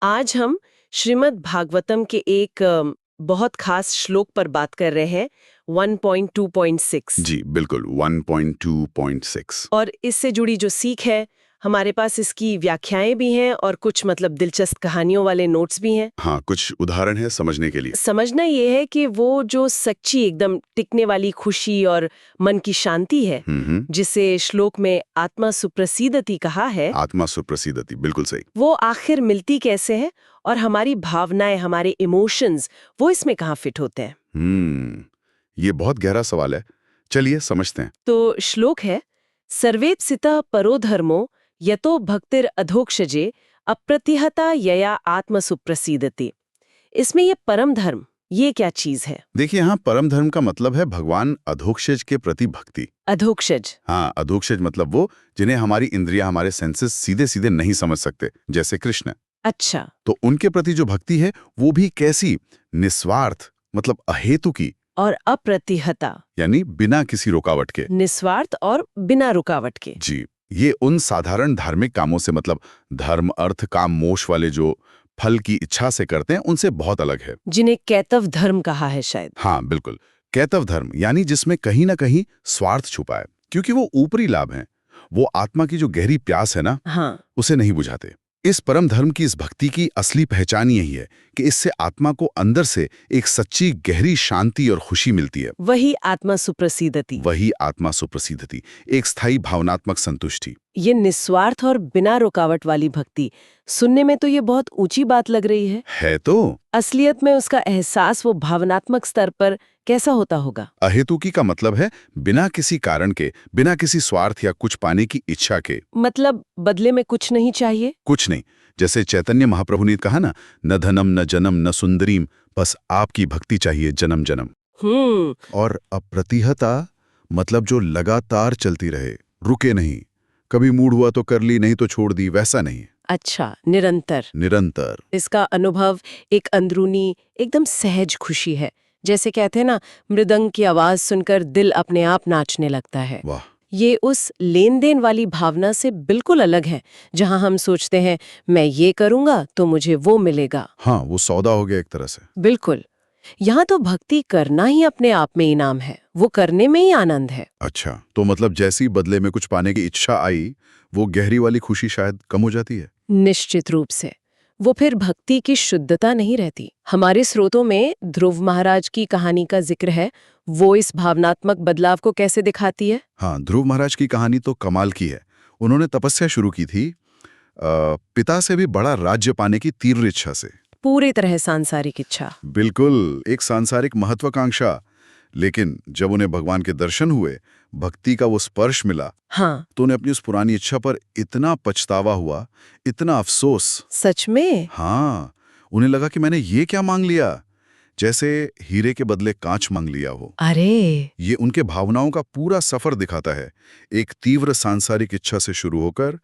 आज हम श्रीमद् भागवतम के एक बहुत खास श्लोक पर बात कर रहे हैं 1.2.6। जी बिल्कुल 1.2.6। और इससे जुड़ी जो सीख है, हमारे पास इसकी व्याख्याएं भी हैं और कुछ दिलचस्प कहानियों वाले नोट्स भी हैं। हाँ, कुछ उदाहरण है समझने के लिए। समझना ये है कि वो जो सच्ची एकदम टिकने वाली खुशी और मन की शांति है, जिसे श्लोक में आत्मा सुप्रसीदति कहा है, आत्मा सुप्रसीदति, बिल्कुल सही। वो आखिर मिलती कैसे है और हमारी भावनाएं, हमारे इमोशंस, वो इसमें कहाँ फिट होते हैं। ये बहुत गहरा सवाल है, चलिए समझते हैं। तो श्लोक है, सर्वेप्सितः परो धर्मो यतो भक्तिर अधोक्षजे अप्रतिहता यया आत्म सुप्रसीदति। इसमें ये परम धर्म, ये क्या चीज है? देखिए, यहाँ परम धर्म का मतलब है भगवान अधोक्षज के प्रति भक्ति। अधोक्षज? हाँ, अधोक्षज मतलब वो जिन्हें हमारी इंद्रियां, हमारे सेंसेस सीधे सीधे नहीं समझ सकते, जैसे कृष्ण। अच्छा। तो उनके प्रति जो भक्ति है वो भी कैसी? निस्वार्थ, मतलब अहेतु की। और अप्रतिहता यानी बिना किसी रुकावट के। निस्वार्थ और बिना रुकावट के। जी, ये उन साधारण धार्मिक कामों से, मतलब धर्म, अर्थ, काम, मोक्ष वाले जो फल की इच्छा से करते हैं, उनसे बहुत अलग है। जिन्हें कैतव धर्म कहा है शायद। हाँ बिल्कुल, कैतव धर्म, यानी जिसमें कहीं ना कहीं स्वार्थ छुपा है, क्योंकि वो ऊपरी लाभ है। वो आत्मा की जो गहरी प्यास है ना, हाँ, उसे नहीं बुझाते। इस परम धर्म की, इस भक्ति की असली पहचान यही है कि इससे आत्मा को अंदर से एक सच्ची गहरी शांति और खुशी मिलती है। वही आत्मा सुप्रसीदति। वही आत्मा सुप्रसीदति, एक स्थायी भावनात्मक संतुष्टि। ये निस्वार्थ और बिना रुकावट वाली भक्ति सुनने में तो ये बहुत ऊंची बात लग रही है तो असलियत में उसका एहसास वो भावनात्मक स्तर पर कैसा होता होगा? अहेतुकी का मतलब है बिना किसी कारण के, बिना किसी स्वार्थ या कुछ पाने की इच्छा के। मतलब बदले में कुछ नहीं चाहिए? कुछ नहीं। जैसे चैतन्य महाप्रभु ने कहा ना, न धनम न जनम न सुंदरीम, बस आपकी भक्ति चाहिए जन्म जन्म। और अप्रतिहता मतलब जो लगातार चलती रहे, रुके नहीं, कभी मूड हुआ तो कर ली, नहीं तो छोड़ दी, वैसा नहीं। अच्छा, निरंतर। निरंतर। इसका अनुभव एक अंदरूनी एकदम सहज खुशी है। जैसे कहते हैं ना, मृदंग की आवाज सुनकर दिल अपने आप नाचने लगता है। वाह। ये उस लेन देन वाली भावना से बिल्कुल अलग है, जहां हम सोचते हैं मैं ये करूंगा तो मुझे वो मिलेगा। हाँ, वो सौदा हो गया एक तरह से। बिल्कुल। यहाँ तो भक्ति करना ही अपने आप में इनाम है, वो करने में ही आनंद है। अच्छा, तो मतलब जैसी बदले में कुछ पाने की इच्छा आई, वो गहरी वाली खुशी शायद कम हो जाती है। निश्चित रूप से। वो फिर भक्ति की शुद्धता नहीं रहती। हमारे स्रोतों में ध्रुव महाराज की कहानी का जिक्र है। वो इस भावनात्मक बदलाव को कैसे दिखाती है? हाँ, ध्रुव महाराज की कहानी तो कमाल की है। उन्होंने तपस्या शुरू की थी, पिता से भी बड़ा राज्य पाने की तीव्र इच्छा से। पूरी तरह सांसारिक इच्छा। बिल्कुल, एक सांसारिक महत्वाकांक्षा। लेकिन जब उन्हें भगवान के दर्शन हुए, भक्ति का वो स्पर्श मिला, हाँ, तो उन्हें अपनी उस पुरानी इच्छा पर इतना पछतावा हुआ, इतना अफसोस। सच में? हाँ, उन्हें लगा कि मैंने ये क्या मांग लिया, जैसे हीरे के बदले कांच मांग लिया हो। अरे! ये उनके भावनाओं का पूरा सफर दिखाता है, एक तीव्र सांसारिक इच्छा से शुरू होकर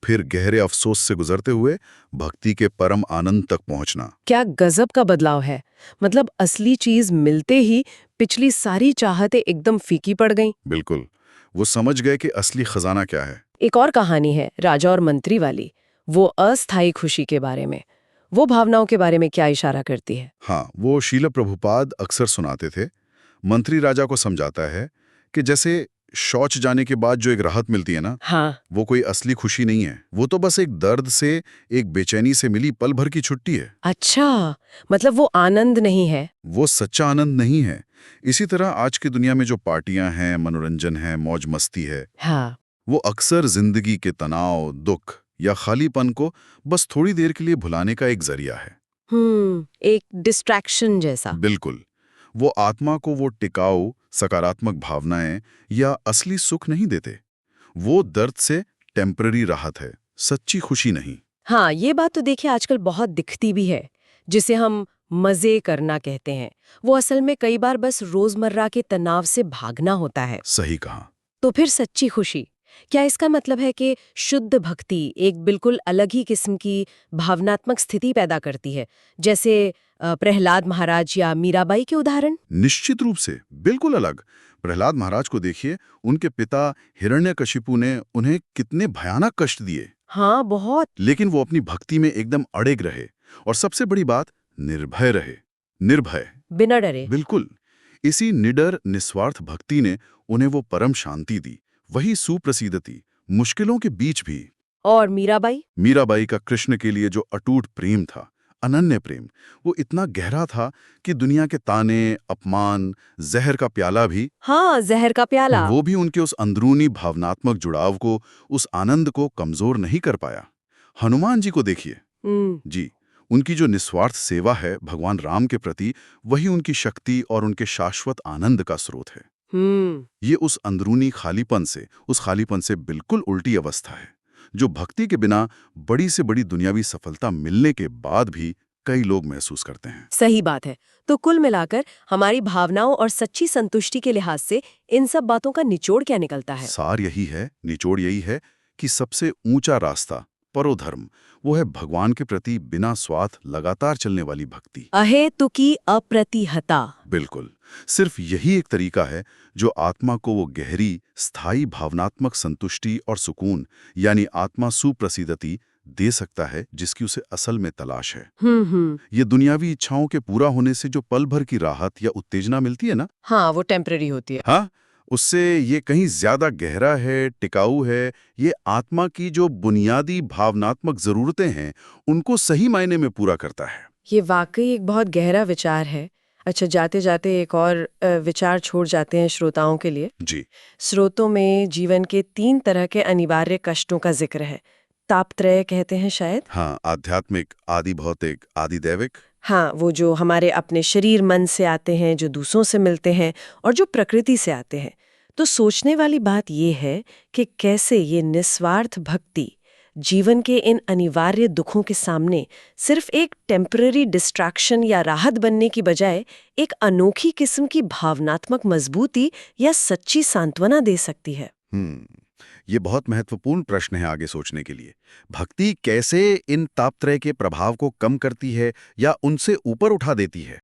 फिर गहरे अफसोस से गुजरते हुए भक्ति के परम आनंद तक पहुंचना। क्या गजब का बदलाव है। मतलब असली चीज मिलते ही पिछली सारी चाहतें एकदम फीकी पड़ गईं। बिल्कुल, वो समझ गए कि असली खजाना क्या है। एक और कहानी है राजा और मंत्री वाली, वो अस्थायी खुशी के बारे में। वो भावनाओं के बारे में क्या इशारा करती है? हाँ, वो शील प्रभुपाद अक्सर सुनाते थे। मंत्री राजा को समझाता है कि जैसे शौच जाने के बाद जो एक राहत मिलती है ना, हाँ, वो कोई असली खुशी नहीं है। वो तो बस एक दर्द से, एक बेचैनी से मिली पल भर की छुट्टी है। अच्छा, मतलब वो आनंद नहीं है। वो सच्चा आनंद नहीं है। इसी तरह आज की दुनिया में जो पार्टियां हैं, मनोरंजन है, मौज मस्ती है, हाँ, वो अक्सर जिंदगी के तनाव, दुख या खालीपन को बस थोड़ी देर के लिए भुलाने का एक जरिया है। एक डिस्ट्रैक्शन जैसा। बिल्कुल, वो आत्मा को वो टिकाऊ सकारात्मक भावनाएं या असली सुख नहीं देते। वो दर्द से टेम्पररी राहत है, सच्ची खुशी नहीं। हाँ, ये बात तो देखिए आजकल बहुत दिखती भी है। जिसे हम मजे करना कहते हैं, वो असल में कई बार बस रोजमर्रा के तनाव से भागना होता है। सही कहा। तो फिर सच्ची खुशी, क्या इसका मतलब है कि शुद्ध भक्ति एक बिल्कुल अलग ही किस्म की भावनात्मक स्थिति पैदा करती है, जैसे प्रहलाद महाराज या मीराबाई के उदाहरण? निश्चित रूप से, बिल्कुल अलग। प्रहलाद महाराज को देखिए, उनके पिता हिरण्यकशिपु ने उन्हें कितने भयानक कष्ट दिए। हाँ, बहुत। लेकिन वो अपनी भक्ति में एकदम अड़िग रहे। और सबसे बड़ी बात, निर्भय रहे। निर्भय, बिना डरे। बिल्कुल। इसी निडर निस्वार्थ भक्ति ने उन्हें वो परम शांति दी, वही सुप्रसिद्धति, मुश्किलों के बीच भी। और मीराबाई? मीराबाई का कृष्ण के लिए जो अटूट प्रेम था, अनन्य प्रेम, वो इतना गहरा था कि दुनिया के ताने, अपमान, जहर का प्याला भी, हाँ, जहर का प्याला। वो भी उनके उस अंदरूनी भावनात्मक जुड़ाव को, उस आनंद को कमजोर नहीं कर पाया। हनुमान जी को देखिए जी, उनकी जो निस्वार्थ सेवा है भगवान राम के प्रति, वही उनकी शक्ति और उनके शाश्वत आनंद का स्रोत है। ये उस अंदरूनी खालीपन से बिल्कुल उल्टी अवस्था है, जो भक्ति के बिना बड़ी से बड़ी दुनियावी सफलता मिलने के बाद भी कई लोग महसूस करते हैं। सही बात है। तो कुल मिलाकर हमारी भावनाओं और सच्ची संतुष्टि के लिहाज से इन सब बातों का निचोड़ क्या निकलता है? सार यही है, निचोड़ यही है कि सबसे ऊंचा रास्ता, परोधर्म, वो है भगवान के प्रति बिना स्वार्थ लगातार चलने वाली भक्ति। अहेतुकी अप्रतिहता। बिल्कुल। सिर्फ यही एक तरीका है जो आत्मा को वो गहरी, स्थायी भावनात्मक संतुष्टि और सुकून, यानी आत्मा सुप्रसिद्धति दे सकता है, जिसकी उसे असल में तलाश है। ये दुनियावी इच्छाओं के पूरा होने से जो पल भर की राहत या उत्तेजना मिलती है ना, हाँ, वो टेम्पररी होती है। हाँ, उससे ये कहीं ज्यादा गहरा है, टिकाऊ है। ये आत्मा की जो बुनियादी भावनात्मक जरूरतें हैं, उनको सही मायने में पूरा करता है। ये वाकई एक बहुत गहरा विचार है। अच्छा, जाते जाते एक और विचार छोड़ जाते हैं श्रोताओं के लिए। जी। स्रोतों में जीवन के 3 तरह के अनिवार्य कष्टों का जिक्र है। तापत्रय कहते हैं शायद। हाँ, आध्यात्मिक, आदि भौतिक, आदि दैविक। हाँ, वो जो हमारे अपने शरीर मन से आते हैं, जो दूसरों से मिलते हैं और जो प्रकृति से आते हैं। तो सोचने वाली बात ये है कि कैसे ये निस्वार्थ भक्ति जीवन के इन अनिवार्य दुखों के सामने सिर्फ एक टेम्पररी डिस्ट्रैक्शन या राहत बनने की बजाय एक अनोखी किस्म की भावनात्मक मजबूती या सच्ची सांत्वना दे सकती है। ये बहुत महत्वपूर्ण प्रश्न है आगे सोचने के लिए। भक्ति कैसे इन तापत्रय के प्रभाव को कम करती है या उनसे ऊपर उठा देती है?